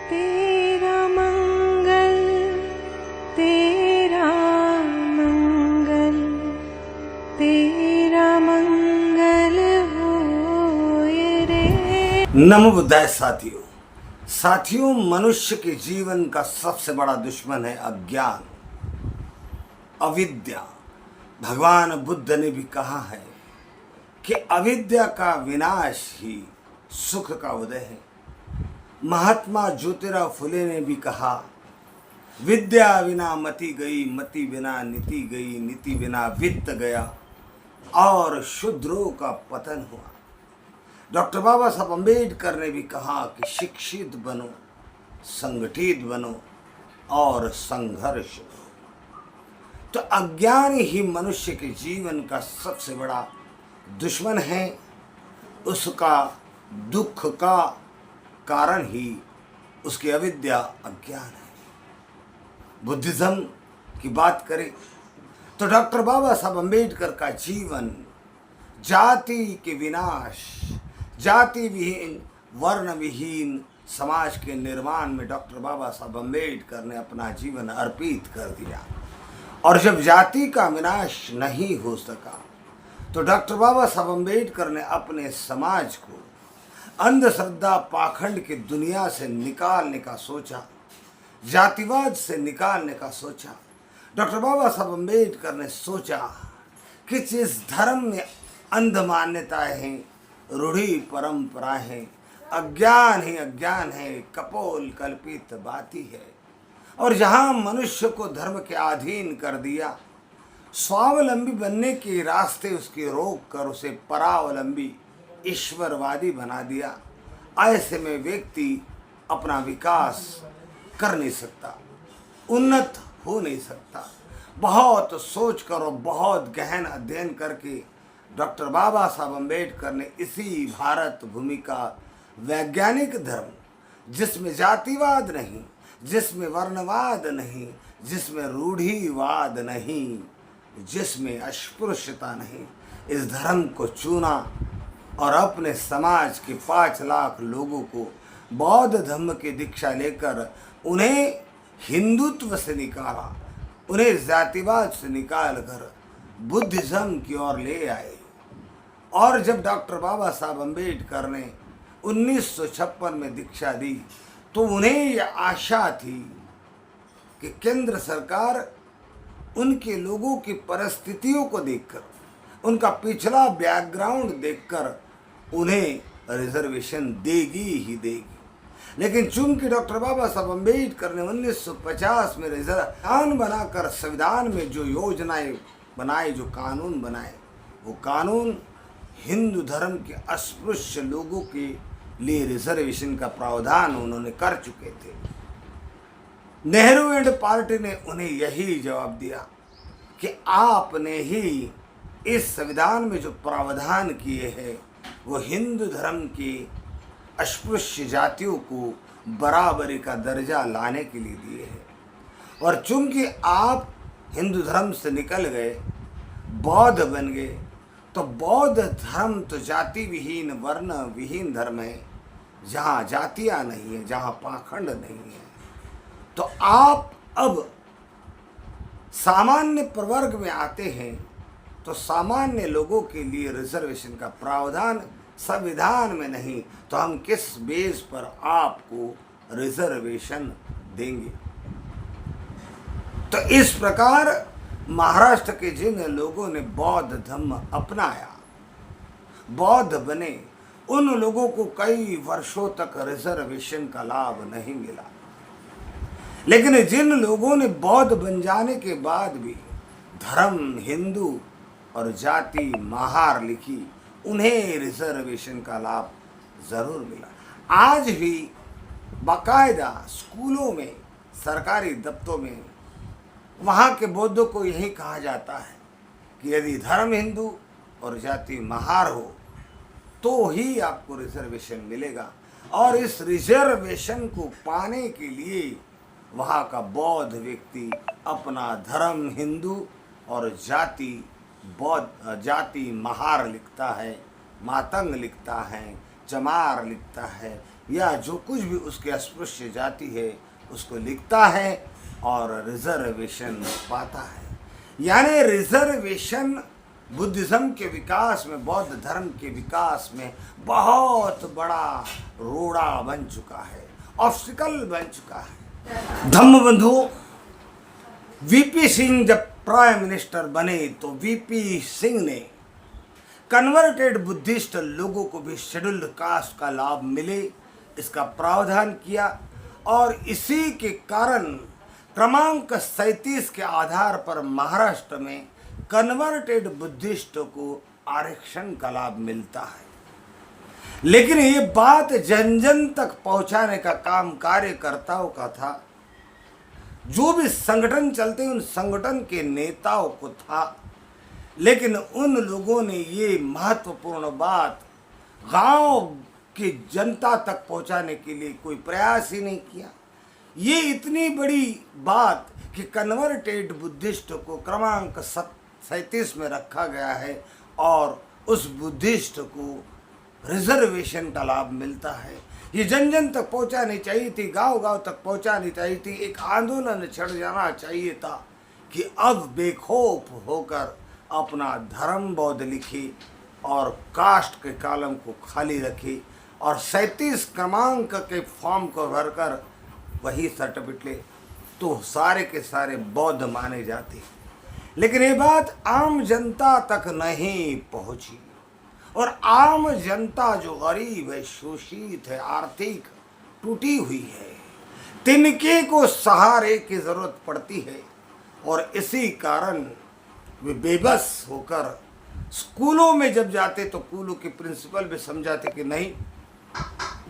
तेरा मंगल तेरा मंगल तेरा मंगल होए रे। नमो बुद्धाय साथियों। साथियों, मनुष्य के जीवन का सबसे बड़ा दुश्मन है अज्ञान, अविद्या। भगवान बुद्ध ने भी कहा है कि अविद्या का विनाश ही सुख का उदय है। महात्मा ज्योतिराव फुले ने भी कहा, विद्या बिना मति गई, मति बिना नीति गई, नीति बिना वित्त गया और शूद्रों का पतन हुआ। डॉक्टर बाबा साहब अम्बेडकर ने भी कहा कि शिक्षित बनो, संगठित बनो और संघर्ष करो। तो अज्ञान ही मनुष्य के जीवन का सबसे बड़ा दुश्मन है। उसका दुख का कारण ही उसकी अविद्या अज्ञान है। बुद्धिज्म की बात करें तो डॉक्टर बाबा साहब अम्बेडकर का जीवन जाति के विनाश, जाति विहीन, वर्ण विहीन समाज के निर्माण में डॉक्टर बाबा साहब अम्बेडकर ने अपना जीवन अर्पित कर दिया। और जब जाति का विनाश नहीं हो सका तो डॉक्टर बाबा साहब अम्बेडकर ने अपने समाज को अंधश्रद्धा पाखंड की दुनिया से निकालने का सोचा, जातिवाद से निकालने का सोचा। डॉक्टर बाबा साहब अम्बेडकर ने सोचा कि जिस धर्म में अंध मान्यताएं हैं, रूढ़ी परंपराएं हैं, अज्ञान ही अज्ञान है, कपोल कल्पित बाती है, और जहां मनुष्य को धर्म के अधीन कर दिया, स्वावलंबी बनने के रास्ते उसके रोक कर उसे परावलंबी ईश्वरवादी बना दिया, ऐसे में व्यक्ति अपना विकास कर नहीं सकता, उन्नत हो नहीं सकता। बहुत सोच कर और बहुत गहन अध्ययन करके डॉक्टर बाबा साहब अम्बेडकर ने इसी भारत भूमि का वैज्ञानिक धर्म, जिसमें जातिवाद नहीं, जिसमें वर्णवाद नहीं, जिसमें रूढ़िवाद नहीं, जिसमें अस्पृश्यता नहीं, इस धर्म को चुना और अपने समाज के 5 लाख लोगों को बौद्ध धर्म की दीक्षा लेकर उन्हें हिंदुत्व से निकाला, उन्हें जातिवाद से निकालकर बुद्धिज्म की ओर ले आए। और जब डॉक्टर बाबा साहब अम्बेडकर ने 1956 में दीक्षा दी तो उन्हें यह आशा थी कि केंद्र सरकार उनके लोगों की परिस्थितियों को देखकर, उनका पिछला बैकग्राउंड देखकर उन्हें रिजर्वेशन देगी ही देगी। लेकिन चूंकि डॉक्टर बाबा साहब अम्बेडकर ने 1950 में रिजर्वेशन बनाकर संविधान में जो योजनाएं बनाए, जो कानून बनाए, वो कानून हिंदू धर्म के अस्पृश्य लोगों के लिए रिजर्वेशन का प्रावधान उन्होंने कर चुके थे। नेहरू एंड पार्टी ने उन्हें यही जवाब दिया कि आपने ही इस संविधान में जो प्रावधान किए हैं वो हिंदू धर्म की अस्पृश्य जातियों को बराबरी का दर्जा लाने के लिए दिए हैं। और चूंकि आप हिंदू धर्म से निकल गए, बौद्ध बन गए, तो बौद्ध धर्म तो जाति विहीन, वर्ण विहीन धर्म है, जहाँ जातियाँ नहीं है, जहाँ पाखंड नहीं है। तो आप अब सामान्य प्रवर्ग में आते हैं तो सामान्य लोगों के लिए रिजर्वेशन का प्रावधान संविधान में नहीं, तो हम किस बेस पर आपको रिजर्वेशन देंगे। तो इस प्रकार महाराष्ट्र के जिन लोगों ने बौद्ध धर्म अपनाया, बौद्ध बने, उन लोगों को कई वर्षों तक रिजर्वेशन का लाभ नहीं मिला। लेकिन जिन लोगों ने बौद्ध बन जाने के बाद भी धर्म हिंदू और जाति महार लिखी, उन्हें रिजर्वेशन का लाभ जरूर मिला। आज भी बाकायदा स्कूलों में, सरकारी दफ्तरों में वहाँ के बौद्धों को यही कहा जाता है कि यदि धर्म हिंदू और जाति महार हो तो ही आपको रिजर्वेशन मिलेगा। और इस रिजर्वेशन को पाने के लिए वहाँ का बौद्ध व्यक्ति अपना धर्म हिंदू और जाति बौद्ध, जाति महार लिखता है, मातंग लिखता है, चमार लिखता है, या जो कुछ भी उसके अस्पृश्य जाति है उसको लिखता है और रिजर्वेशन पाता है। यानी रिजर्वेशन बुद्धिज्म के विकास में, बौद्ध धर्म के विकास में बहुत बड़ा रोड़ा बन चुका है, ऑब्स्टिकल बन चुका है। धम्म बंधु, वीपी सिंह जब प्राइम मिनिस्टर बने तो वीपी सिंह ने कन्वर्टेड बुद्धिस्ट लोगों को भी शेड्यूल्ड कास्ट का लाभ मिले इसका प्रावधान किया और इसी के कारण क्रमांक 37 के आधार पर महाराष्ट्र में कन्वर्टेड बुद्धिस्टों को आरक्षण का लाभ मिलता है। लेकिन ये बात जन जन तक पहुंचाने का काम कार्यकर्ताओं का था, जो भी संगठन चलते उन संगठन के नेताओं को था। लेकिन उन लोगों ने ये महत्वपूर्ण बात गांव की जनता तक पहुंचाने के लिए कोई प्रयास ही नहीं किया। ये इतनी बड़ी बात कि कन्वर्टेड बुद्धिस्ट को क्रमांक 37 में रखा गया है और उस बुद्धिस्ट को रिजर्वेशन का लाभ मिलता है। ये जन जन तक पहुंचानी चाहिए थी, गांव गांव तक पहुंचानी चाहिए थी। एक आंदोलन छिड़ जाना चाहिए था कि अब बेखौफ होकर अपना धर्म बौद्ध लिखी और कास्ट के कॉलम को खाली रखी और 37 क्रमांक के फॉर्म को भरकर वही सर्टिफिकेट ले तो सारे के सारे बौद्ध माने जाते। लेकिन ये बात आम जनता तक नहीं पहुंची और आम जनता जो गरीब है, शोषित है, आर्थिक टूटी हुई है, तिनके को सहारे की जरूरत पड़ती है और इसी कारण वे बेबस होकर स्कूलों में जब जाते तो स्कूलों के प्रिंसिपल भी समझाते कि नहीं,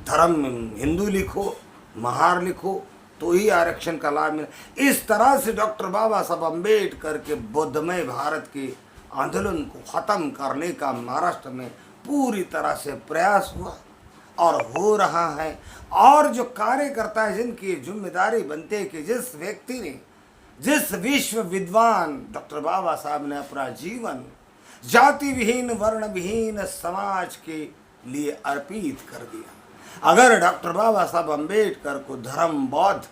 धर्म हिंदू लिखो, महार लिखो तो ही आरक्षण का लाभ मिले। इस तरह से डॉक्टर बाबा साहब अम्बेडकर के बौद्धमय भारत के आंदोलन को ख़त्म करने का महाराष्ट्र में पूरी तरह से प्रयास हुआ और हो रहा है। और जो कार्यकर्ता है जिनकी जिम्मेदारी बनती है कि जिस व्यक्ति ने, जिस विश्व विद्वान डॉक्टर बाबा साहब ने अपना जीवन जाति विहीन, वर्ण विहीन समाज के लिए अर्पित कर दिया, अगर डॉक्टर बाबा साहब अम्बेडकर को धर्म बौद्ध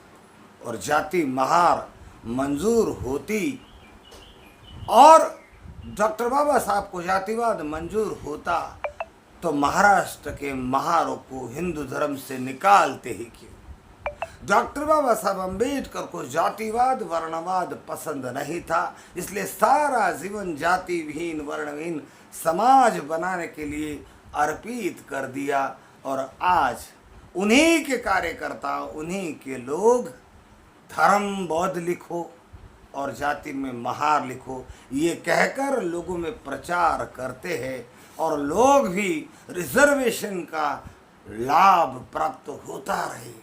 और जाति महार मंजूर होती और डॉक्टर बाबा साहब को जातिवाद मंजूर होता तो महाराष्ट्र के महारों को हिंदू धर्म से निकालते ही क्यों। डॉक्टर बाबा साहब अम्बेडकर को जातिवाद वर्णवाद पसंद नहीं था, इसलिए सारा जीवन जाति विहीन वर्णविहीन समाज बनाने के लिए अर्पित कर दिया। और आज उन्हीं के कार्यकर्ता, उन्हीं के लोग धर्म बौद्ध लिखो और जाति में महार लिखो ये कहकर लोगों में प्रचार करते हैं और लोग भी रिजर्वेशन का लाभ प्राप्त होता रहे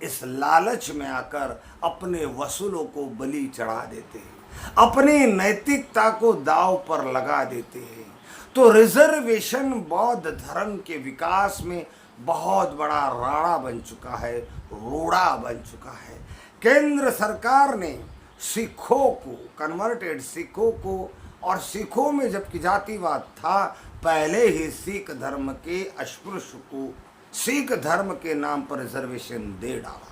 इस लालच में आकर अपने वसूलों को बलि चढ़ा देते हैं, अपनी नैतिकता को दांव पर लगा देते हैं। तो रिजर्वेशन बौद्ध धर्म के विकास में बहुत बड़ा राड़ा बन चुका है, रोड़ा बन चुका है। केंद्र सरकार ने सिखों को, कन्वर्टेड सिखों को, और सिखों में जबकि जातिवाद था, पहले ही सिख धर्म के अस्पृश्य को सिख धर्म के नाम पर रिजर्वेशन दे डाला।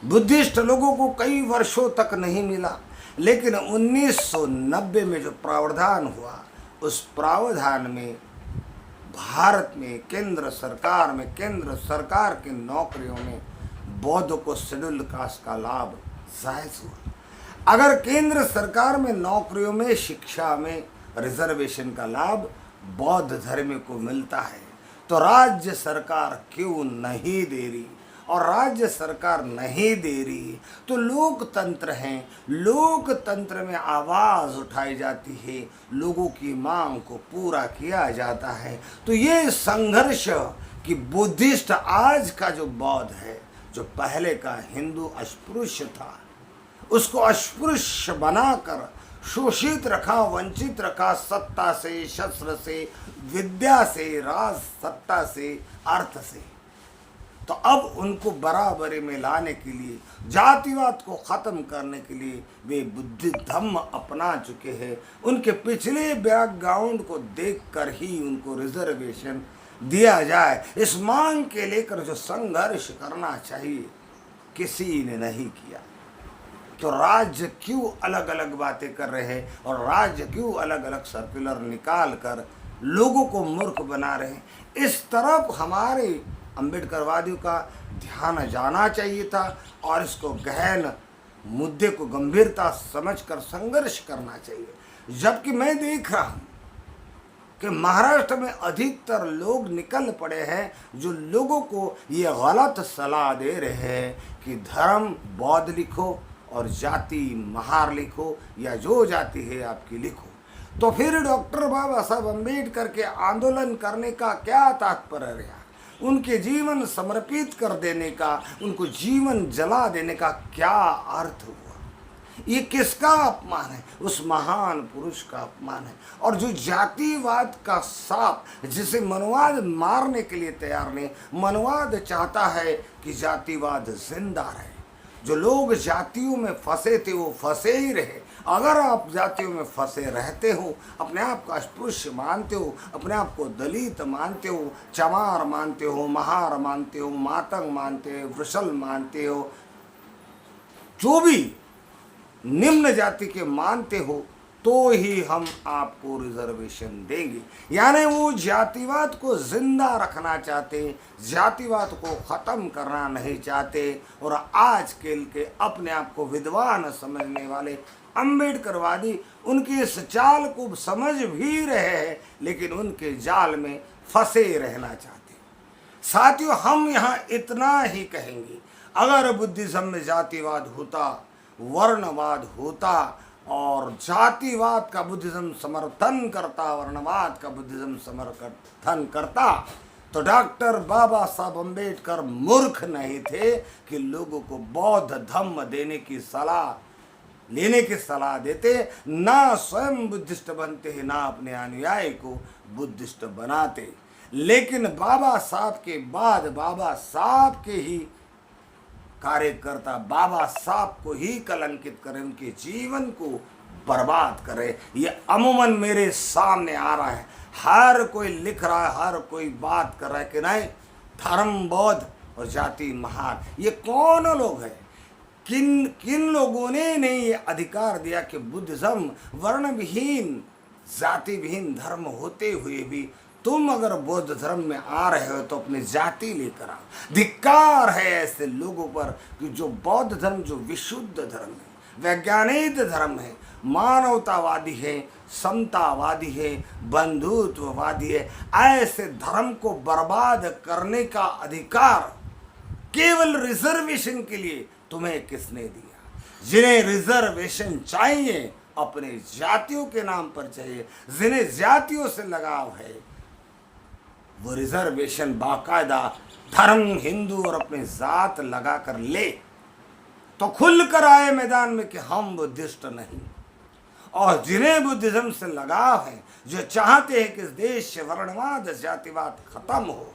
बुद्धिस्ट लोगों को कई वर्षों तक नहीं मिला, लेकिन 1990 में जो प्रावधान हुआ उस प्रावधान में भारत में केंद्र सरकार के नौकरियों में बौद्ध को शेड्यूल्ड कास्ट का लाभ जायज हुआ। अगर केंद्र सरकार में नौकरियों में, शिक्षा में रिजर्वेशन का लाभ बौद्ध धर्म को मिलता है तो राज्य सरकार क्यों नहीं दे रही? और राज्य सरकार नहीं दे रही तो लोकतंत्र है, लोकतंत्र में आवाज़ उठाई जाती है, लोगों की मांग को पूरा किया जाता है। तो ये संघर्ष कि बुद्धिस्ट आज का जो बौद्ध है, जो पहले का हिंदू अस्पृश्य था, उसको अस्पृश्य बनाकर शोषित रखा, वंचित रखा, सत्ता से, शस्त्र से, विद्या से, राज सत्ता से, अर्थ से। तो अब उनको बराबरी में लाने के लिए, जातिवाद को ख़त्म करने के लिए वे बुद्धि धम्म अपना चुके हैं। उनके पिछले बैकग्राउंड को देखकर ही उनको रिजर्वेशन दिया जाए, इस मांग के लेकर जो संघर्ष करना चाहिए किसी ने नहीं किया। तो राज्य क्यों अलग अलग बातें कर रहे हैं और राज्य क्यों अलग अलग सर्कुलर निकाल कर लोगों को मूर्ख बना रहे हैं? इस तरफ हमारे अम्बेडकरवादियों का ध्यान जाना चाहिए था और इसको गहन मुद्दे को गंभीरता समझकर संघर्ष करना चाहिए। जबकि मैं देख रहा हूँ कि महाराष्ट्र में अधिकतर लोग निकल पड़े हैं जो लोगों को ये गलत सलाह दे रहे हैं कि धर्म बौद्ध लिखो और जाति महार लिखो या जो जाति है आपकी लिखो। तो फिर डॉक्टर बाबा साहब अम्बेडकर के आंदोलन करने का क्या तात्पर्य रहा? उनके जीवन समर्पित कर देने का, उनको जीवन जला देने का क्या अर्थ हुआ? ये किसका अपमान है? उस महान पुरुष का अपमान है। और जो जातिवाद का सांप, जिसे मनवाद मारने के लिए तैयार नहीं, मनवाद चाहता है कि जातिवाद जिंदा रहे। जो लोग जातियों में फंसे थे वो फंसे ही रहे। अगर आप जातियों में फंसे रहते हो, अपने आप को अस्पृश्य मानते हो, अपने आप को दलित मानते हो, चमार मानते हो, महार मानते हो, मातंग मानते हो, वृषल मानते हो, जो भी निम्न जाति के मानते हो, तो ही हम आपको रिजर्वेशन देंगे। यानी वो जातिवाद को जिंदा रखना चाहते, जातिवाद को ख़त्म करना नहीं चाहते। और आज के अपने आप को विद्वान समझने वाले अम्बेडकरवादी उनकी इस चाल को समझ भी रहे हैं, लेकिन उनके जाल में फंसे रहना चाहते। साथियों, हम यहाँ इतना ही कहेंगे, अगर बुद्धिज्म में जातिवाद होता, वर्णवाद होता और जातिवाद का बुद्धिज्म समर्थन करता, वर्णवाद का बुद्धिज्म समर्थन करता, तो डॉक्टर बाबा साहब अम्बेडकर मूर्ख नहीं थे कि लोगों को बौद्ध धम्म देने की सलाह लेने की सलाह देते। ना स्वयं बुद्धिस्ट बनते, ना अपने अनुयायी को बुद्धिस्ट बनाते। लेकिन बाबा साहब के बाद बाबा साहब के ही कार्यकर्ता बाबा साहब को ही कलंकित करें, उनके जीवन को बर्बाद करे, ये अमूमन मेरे सामने आ रहा है। हर कोई लिख रहा है, हर कोई बात कर रहा है कि नहीं, धर्म बौद्ध और जाति महान। ये कौन लोग हैं? किन लोगों ने नहीं ये अधिकार दिया कि बुद्धिज्म वर्ण विहीन, जाति विहीन धर्म होते हुए भी तुम अगर बौद्ध धर्म में आ रहे हो तो अपनी जाति लेकर आओ। धिक्कार है ऐसे लोगों पर कि जो बौद्ध धर्म, जो विशुद्ध धर्म है, वैज्ञानिक धर्म है, मानवतावादी है, समतावादी है, बंधुत्ववादी है, ऐसे धर्म को बर्बाद करने का अधिकार केवल रिजर्वेशन के लिए तुम्हें किसने दिया? जिन्हें रिजर्वेशन चाहिए अपने जातियों के नाम पर चाहिए, जिन्हें जातियों से लगाव है, वो रिजर्वेशन बाकायदा धर्म, हिंदू और अपने जात लगा कर ले तो खुल कर आए मैदान में कि हम बुद्धिस्ट नहीं। और जिन्हें बुद्धिज्म से लगाव है, जो चाहते हैं कि इस देश से वर्णवाद, जातिवाद खत्म हो,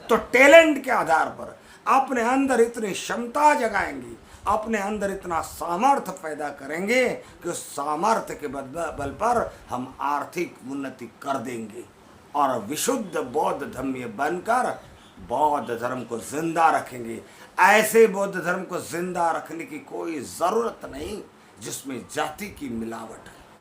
तो टैलेंट के आधार पर अपने अंदर इतनी क्षमता जगाएंगे, अपने अंदर इतना सामर्थ्य पैदा करेंगे कि उस सामर्थ्य के बल पर हम आर्थिक उन्नति कर देंगे और विशुद्ध बौद्ध धर्म बनकर बौद्ध धर्म को जिंदा रखेंगे। ऐसे बौद्ध धर्म को जिंदा रखने की कोई ज़रूरत नहीं जिसमें जाति की मिलावट है।